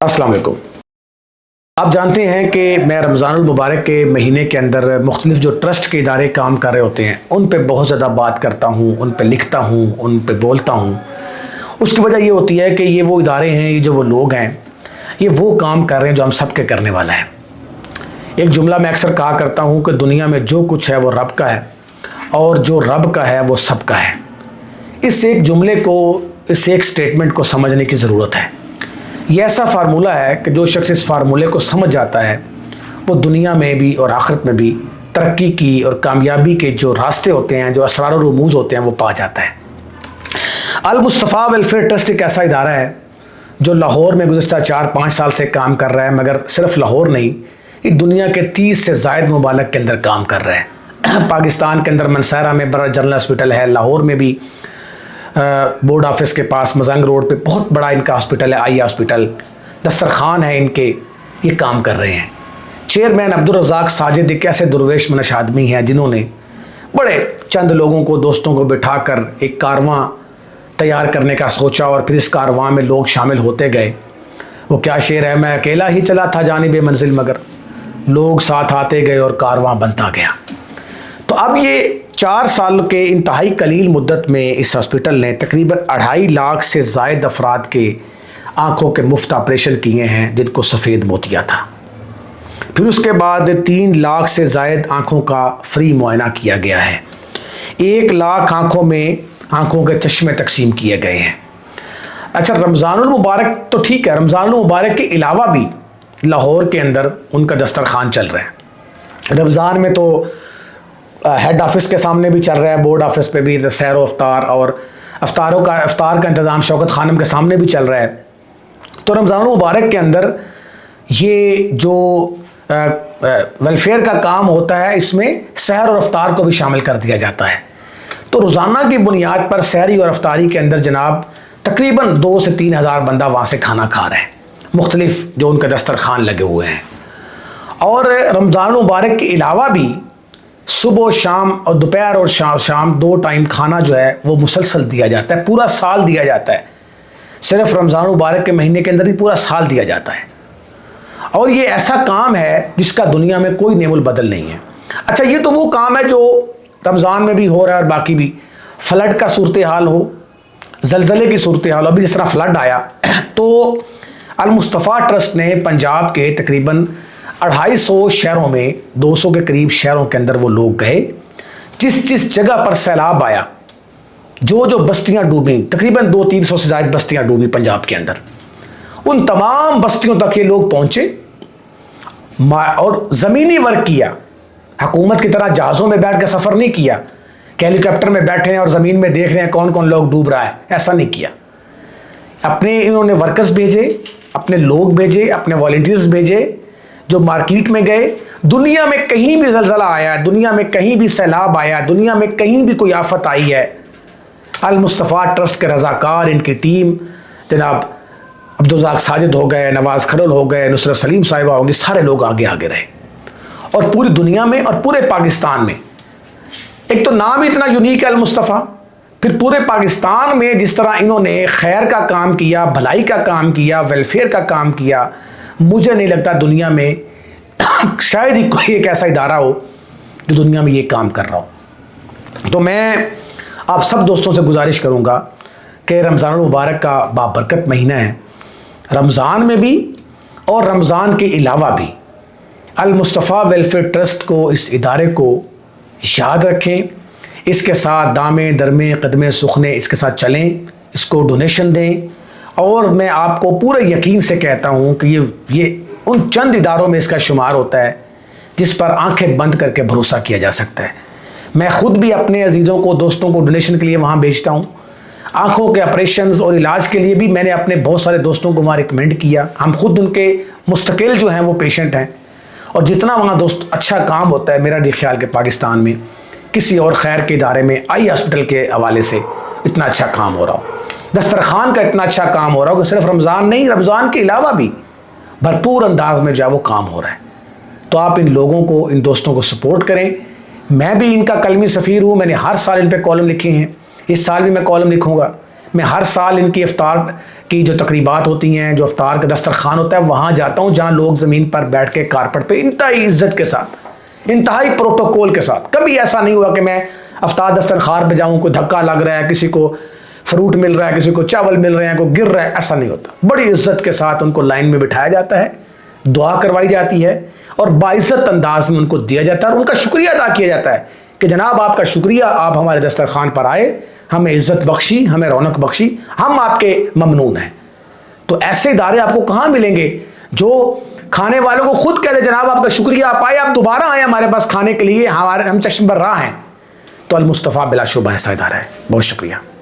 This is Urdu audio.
السلام علیکم۔ آپ جانتے ہیں کہ میں رمضان المبارک کے مہینے کے اندر مختلف جو ٹرسٹ کے ادارے کام کر رہے ہوتے ہیں ان پہ بہت زیادہ بات کرتا ہوں، ان پہ لکھتا ہوں، ان پہ بولتا ہوں۔ اس کی وجہ یہ ہوتی ہے کہ یہ وہ ادارے ہیں، یہ جو وہ لوگ ہیں، یہ وہ کام کر رہے ہیں جو ہم سب کے کرنے والا ہے۔ ایک جملہ میں اکثر کہا کرتا ہوں کہ دنیا میں جو کچھ ہے وہ رب کا ہے، اور جو رب کا ہے وہ سب کا ہے۔ اس ایک جملے کو، اس ایک سٹیٹمنٹ کو سمجھنے کی ضرورت ہے۔ یہ ایسا فارمولہ ہے کہ جو شخص اس فارمولے کو سمجھ جاتا ہے وہ دنیا میں بھی اور آخرت میں بھی ترقی کی اور کامیابی کے جو راستے ہوتے ہیں، جو اسرار و رموز ہوتے ہیں، وہ پا جاتا ہے۔ المصطفیٰ ویلفیئر ٹرسٹ ایک ایسا ادارہ ہے جو لاہور میں گزشتہ 4-5 سال سے کام کر رہا ہے، مگر صرف لاہور نہیں، یہ دنیا کے 30 سے زائد ممالک کے اندر کام کر رہا ہے۔ پاکستان کے اندر منسیرہ میں بڑا جنرل ہاسپٹل ہے، لاہور میں بھی بورڈ آفس کے پاس مزنگ روڈ پہ بہت بڑا ان کا ہاسپٹل ہے، آئی ہاسپٹل، دسترخوان ہے ان کے، یہ کام کر رہے ہیں۔ چیئرمین عبدالرزاق ساجد ایک ایسے درویش منش آدمی ہیں جنہوں نے بڑے چند لوگوں کو، دوستوں کو بٹھا کر ایک کارواں تیار کرنے کا سوچا، اور پھر اس کارواں میں لوگ شامل ہوتے گئے۔ وہ کیا شعر ہے، میں اکیلا ہی چلا تھا جانب منزل، مگر لوگ ساتھ آتے گئے اور کارواں بنتا گیا۔ تو اب یہ 4 سال کے انتہائی قلیل مدت میں اس ہاسپٹل نے تقریباً 2.5 لاکھ سے زائد افراد کے آنکھوں کے مفت آپریشن کیے ہیں جن کو سفید موتیا تھا۔ پھر اس کے بعد 3 لاکھ سے زائد آنکھوں کا فری معائنہ کیا گیا ہے۔ 1 لاکھ آنکھوں میں آنکھوں کے چشمے تقسیم کیے گئے ہیں۔ اچھا، رمضان المبارک تو ٹھیک ہے، رمضان المبارک کے علاوہ بھی لاہور کے اندر ان کا دسترخوان چل رہا ہے۔ رمضان میں تو ہیڈ آفس کے سامنے بھی چل رہا ہے، بورڈ آفس پہ بھی سیر و افطار، اور افطار کا انتظام شوکت خانم کے سامنے بھی چل رہا ہے۔ تو رمضان المبارک کے اندر یہ جو ویلفیئر کا کام ہوتا ہے، اس میں سحر اور افطار کو بھی شامل کر دیا جاتا ہے۔ تو روزانہ کی بنیاد پر سحری اور افطاری کے اندر جناب تقریباً 2 سے 3 ہزار بندہ وہاں سے کھانا کھا رہے ہیں، مختلف جو ان کے دسترخوان لگے ہوئے ہیں۔ اور رمضان المبارک کے علاوہ بھی صبح و شام اور دوپہر اور شام 2 ٹائم کھانا جو ہے وہ مسلسل دیا جاتا ہے، پورا سال دیا جاتا ہے، صرف رمضان المبارک کے مہینے کے اندر ہی پورا سال دیا جاتا ہے۔ اور یہ ایسا کام ہے جس کا دنیا میں کوئی نعم البدل نہیں ہے۔ اچھا، یہ تو وہ کام ہے جو رمضان میں بھی ہو رہا ہے، اور باقی بھی فلڈ کا صورتحال ہو، زلزلے کی صورتحال ہو، ابھی جس طرح فلڈ آیا تو المصطفیٰ ٹرسٹ نے پنجاب کے تقریباً 250 شہروں میں 200 کے قریب شہروں کے اندر وہ لوگ گئے، جس جگہ پر سیلاب آیا، جو بستیاں ڈوبیں، تقریباً 200-300 سے زائد بستیاں ڈوبی پنجاب کے اندر، ان تمام بستیوں تک یہ لوگ پہنچے اور زمینی ورک کیا۔ حکومت کی طرح جہازوں میں بیٹھ کے سفر نہیں کیا کہ ہیلی کاپٹر میں بیٹھے ہیں اور زمین میں دیکھ رہے ہیں کون کون لوگ ڈوب رہا ہے، ایسا نہیں کیا۔ انہوں نے ورکرز بھیجے، اپنے لوگ بھیجے، اپنے والنٹیئرز بھیجے، جو مارکیٹ میں گئے۔ دنیا میں کہیں بھی زلزلہ آیا ہے، دنیا میں کہیں بھی سیلاب آیا ہے، دنیا میں کہیں بھی کوئی آفت آئی ہے، المصطفیٰ ٹرسٹ کے رضاکار، ان کی ٹیم، جناب عبدالرزاق ساجد ہو گئے، نواز کھرل ہو گئے، نصرت سلیم صاحبہ ہو گئی، سارے لوگ آگے رہے۔ اور پوری دنیا میں اور پورے پاکستان میں، ایک تو نام ہی اتنا یونیک ہے المصطفیٰ، پھر پورے پاکستان میں جس طرح انہوں نے خیر کا کام کیا، بھلائی کا کام کیا، ویلفیئر کا کام کیا، مجھے نہیں لگتا دنیا میں شاید ہی کوئی ایک ایسا ادارہ ہو جو دنیا میں یہ کام کر رہا ہو۔ تو میں آپ سب دوستوں سے گزارش کروں گا کہ رمضان المبارک کا بابرکت مہینہ ہے، رمضان میں بھی اور رمضان کے علاوہ بھی المصطفیٰ ویلفیئر ٹرسٹ کو، اس ادارے کو یاد رکھیں، اس کے ساتھ دامیں درمیں قدمیں سخنے اس کے ساتھ چلیں، اس کو ڈونیشن دیں۔ اور میں آپ کو پورے یقین سے کہتا ہوں کہ یہ ان چند اداروں میں اس کا شمار ہوتا ہے جس پر آنکھیں بند کر کے بھروسہ کیا جا سکتا ہے۔ میں خود بھی اپنے عزیزوں کو، دوستوں کو ڈونیشن کے لیے وہاں بھیجتا ہوں۔ آنکھوں کے آپریشنز اور علاج کے لیے بھی میں نے اپنے بہت سارے دوستوں کو وہاں ریکمینڈ کیا، ہم خود ان کے مستقل جو ہیں وہ پیشنٹ ہیں۔ اور جتنا وہاں دوست اچھا کام ہوتا ہے، میرا نہیں خیال کہ پاکستان میں کسی اور خیر کے ادارے میں آئی ہاسپٹل کے حوالے سے اتنا اچھا کام ہو رہا ہو، دسترخوان کا اتنا اچھا کام ہو رہا ہو کہ صرف رمضان نہیں، رمضان کے علاوہ بھی بھرپور انداز میں جو ہے وہ کام ہو رہا ہے۔ تو آپ ان لوگوں کو، ان دوستوں کو سپورٹ کریں۔ میں بھی ان کا کلمی سفیر ہوں، میں نے ہر سال ان پہ کالم لکھے ہیں، اس سال بھی میں کالم لکھوں گا۔ میں ہر سال ان کی افطار کی جو تقریبات ہوتی ہیں، جو افطار کا دسترخوان ہوتا ہے، وہاں جاتا ہوں جہاں لوگ زمین پر بیٹھ کے کارپٹ پہ انتہائی عزت کے ساتھ، انتہائی پروٹوکول کے ساتھ. کبھی ایسا نہیں ہوا کہ میں افطار دسترخوان پہ جاؤں، کوئی دھکا لگ رہا ہے، کسی کو فروٹ مل رہا ہے، کسی کو چاول مل رہے ہیں، کوئی گر رہا ہے، ایسا نہیں ہوتا. بڑی عزت کے ساتھ ان کو لائن میں بٹھایا جاتا ہے، دعا کروائی جاتی ہے اور باعزت انداز میں ان کو دیا جاتا ہے اور ان کا شکریہ ادا کیا جاتا ہے کہ جناب آپ کا شکریہ، آپ ہمارے دسترخوان پر آئے، ہمیں عزت بخشی، ہمیں رونق بخشی، ہم آپ کے ممنون ہیں. تو ایسے ادارے آپ کو کہاں ملیں گے جو کھانے والوں کو خود کہہ دے جناب آپ کا شکریہ، آپ آئے، آپ دوبارہ آئے ہمارے پاس کھانے کے لیے، ہم چشم بر راہ ہیں. تو المصطفیٰ بلا شبہ ایسا ادارہ ہے. بہت شکریہ.